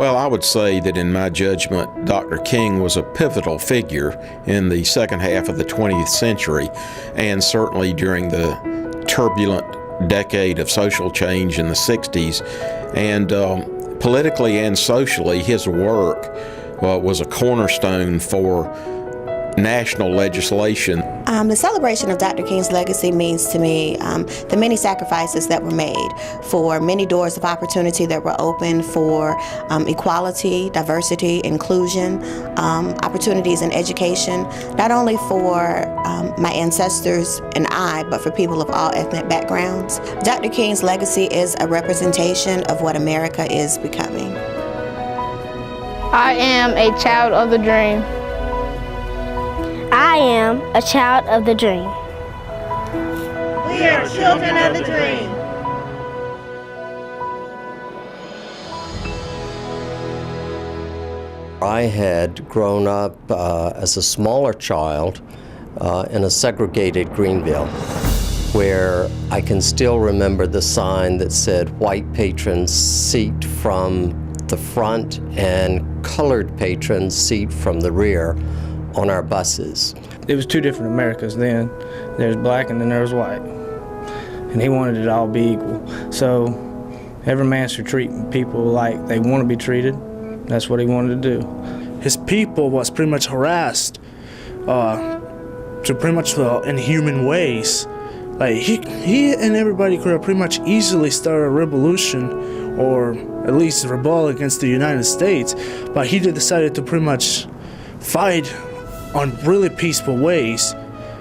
Well, I would say that in my judgment, Dr. King was a pivotal figure in the second half of the 20th century, and certainly during the turbulent decade of social change in the 60s. And politically and socially, his work was a cornerstone for national legislation. The celebration of Dr. King's legacy means to me the many sacrifices that were made, for many doors of opportunity that were opened for equality, diversity, inclusion, opportunities in education, not only for my ancestors and I, but for people of all ethnic backgrounds. Dr. King's legacy is a representation of what America is becoming. I am a child of the dream. I am a child of the dream. We are children of the dream. I had grown up as a smaller child in a segregated Greenville, where I can still remember the sign that said white patrons seat from the front and colored patrons seat from the rear on our buses. It was two different Americas then. There was black and then there was white. And he wanted it all to be equal. So every man should treat people like they want to be treated. That's what he wanted to do. His people was pretty much harassed to pretty much inhuman ways. Like he and everybody could have pretty much easily started a revolution or at least rebel against the United States, but he decided to pretty much fight on really peaceful ways.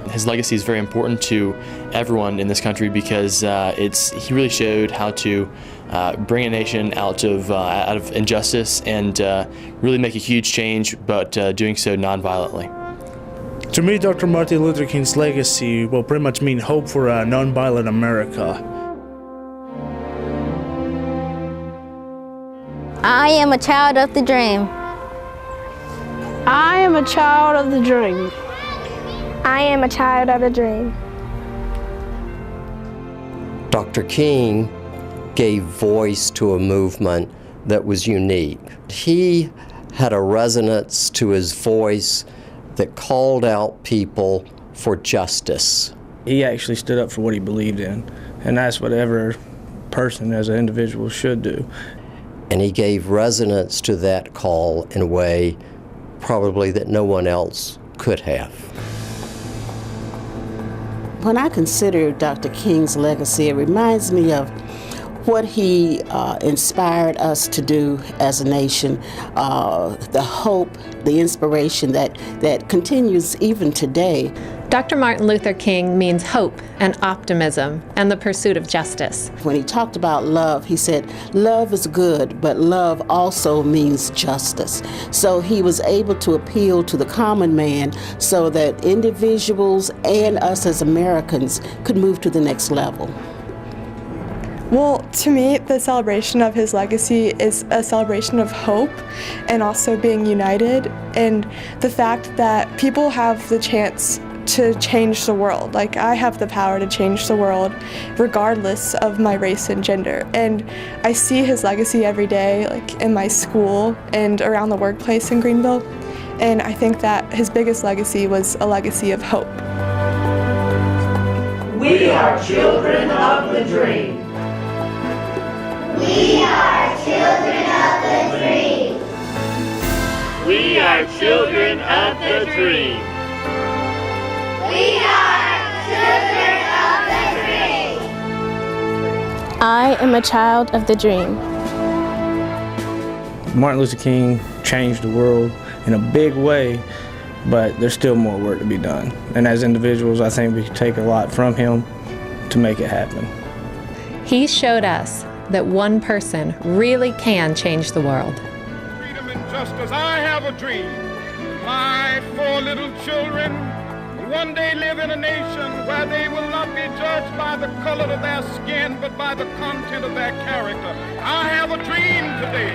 His legacy is very important to everyone in this country because he really showed how to bring a nation out of injustice and really make a huge change, but doing so nonviolently. To me, Dr. Martin Luther King's legacy will pretty much mean hope for a nonviolent America. I am a child of the dream. I am a child of the dream. I am a child of the dream. Dr. King gave voice to a movement that was unique. He had a resonance to his voice that called out people for justice. He actually stood up for what he believed in, and that's what every person as an individual should do. And he gave resonance to that call in a way probably that no one else could have. When I consider Dr. King's legacy, it reminds me of what he inspired us to do as a nation, the hope, the inspiration that continues even today. Dr. Martin Luther King means hope and optimism and the pursuit of justice. When he talked about love, he said, love is good, but love also means justice. So he was able to appeal to the common man so that individuals and us as Americans could move to the next level. Well, to me, the celebration of his legacy is a celebration of hope and also being united, and the fact that people have the chance to change the world. Like, I have the power to change the world regardless of my race and gender. And I see his legacy every day, like in my school and around the workplace in Greenville. And I think that his biggest legacy was a legacy of hope. We are children of the dream. We are children of the dream. We are children of the dream. We are children of the dream. I am a child of the dream. Martin Luther King changed the world in a big way, but there's still more work to be done. And as individuals, I think we can take a lot from him to make it happen. He showed us that one person really can change the world. Freedom and justice, I have a dream. My 4 little children will one day live in a nation where they will not be judged by the color of their skin, but by the content of their character. I have a dream today.